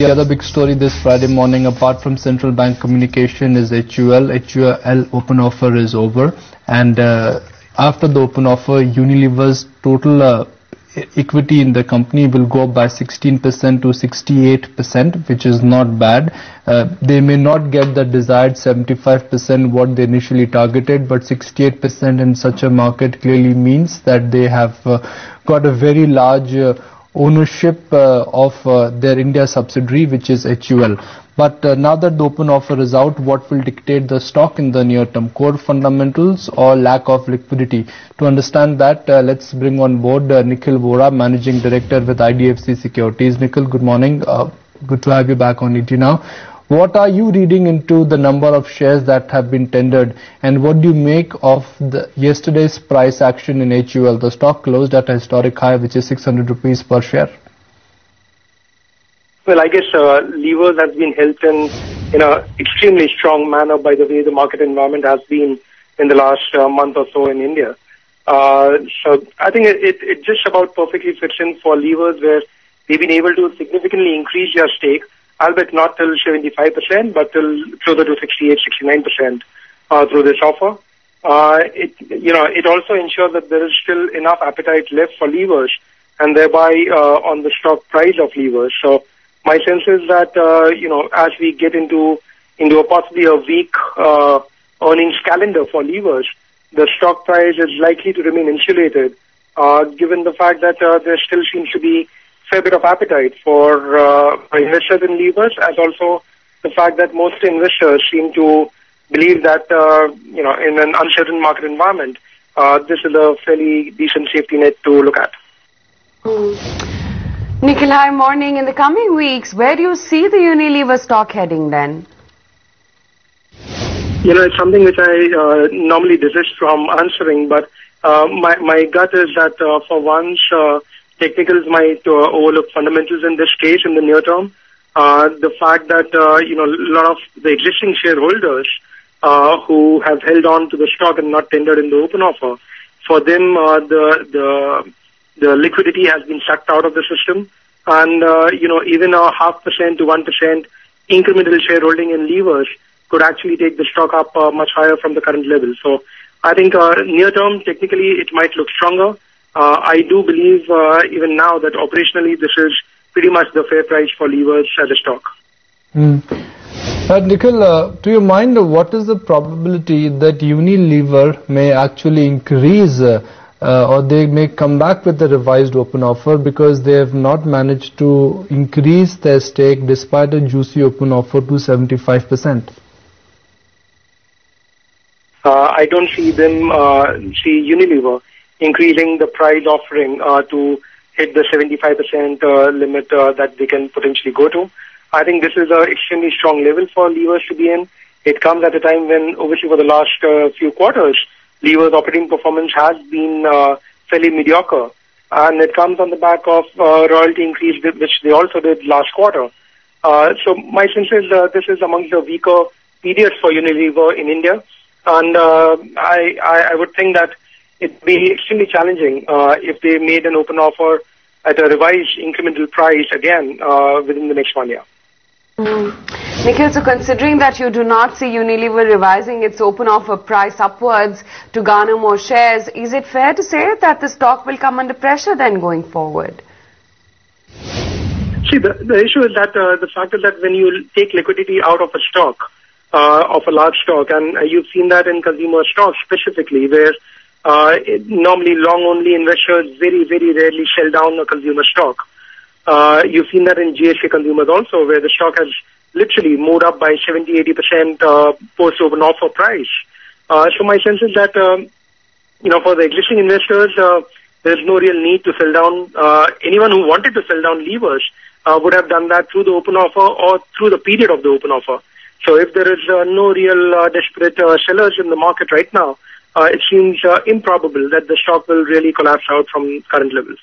The other big story this Friday morning, apart from central bank communication, is HUL. HUL open offer is over, and after the open offer, Unilever's total equity in the company will go up by 16% to 68%, which is not bad. They may not get the desired 75% what they initially targeted, but 68% in such a market clearly means that they have got a very large ownership of their India subsidiary, which is HUL. But now that the open offer is out, what will dictate the stock in the near term? Core fundamentals or lack of liquidity? To understand that, let's bring on board Nikhil Vora, Managing Director with IDFC Securities. Nikhil, good morning. Good to have you back on ET now. What are you reading into the number of shares that have been tendered, and what do you make of yesterday's price action in HUL? The stock closed at a historic high, which is 600 rupees per share. Well, I guess levers has been helped in an extremely strong manner by the way the market environment has been in the last month or so in India. So I think it just about perfectly fits in for levers where they've been able to significantly increase their stake, albeit not till 75%, but till closer to 68-69% through this offer. It also ensures that there is still enough appetite left for levers, and thereby on the stock price of levers. So my sense is that, as we get into a possibly a weak earnings calendar for levers, the stock price is likely to remain insulated, given the fact that there still seems to be a fair bit of appetite for investors in levers, as also the fact that most investors seem to believe that, in an uncertain market environment, this is a fairly decent safety net to look at. Nikhil, hi, morning. In the coming weeks, where do you see the Unilever stock heading then? It's something which I normally desist from answering, but my gut is that for once, technicals might overlook fundamentals in this case in the near term. The fact that, a lot of the existing shareholders who have held on to the stock and not tendered in the open offer, for them, the liquidity has been sucked out of the system, and even a 0.5% to 1% incremental shareholding in levers could actually take the stock up much higher from the current level. So I think near term, technically, it might look stronger. I do believe even now that operationally this is pretty much the fair price for levers as a stock. Nikhil, to your mind, what is the probability that Unilever may actually increase or they may come back with a revised open offer, because they have not managed to increase their stake despite a juicy open offer to 75%? I don't see Unilever increasing the price offering to hit the 75% limit that they can potentially go to. I think this is an extremely strong level for levers to be in. It comes at a time when, obviously, for the last few quarters, levers' operating performance has been fairly mediocre, and it comes on the back of royalty increase, which they also did last quarter. So my sense is this is among the weaker periods for Unilever in India, and I would think that it would be extremely challenging if they made an open offer at a revised incremental price again within the next 1 year. Nikhil, so considering that you do not see Unilever revising its open offer price upwards to garner more shares, is it fair to say that the stock will come under pressure then going forward? See, the issue is that the fact is that when you take liquidity out of a stock, of a large stock, and you've seen that in consumer stocks specifically, where normally long-only investors very, very rarely sell down a consumer stock. You've seen that in GSA consumers also, where the stock has literally moved up by 70-80% post-open offer price. So my sense is that, for the existing investors, there's no real need to sell down. Anyone who wanted to sell down levers would have done that through the open offer or through the period of the open offer. So if there is no real desperate sellers in the market right now, it seems improbable that the stock will really collapse out from current levels.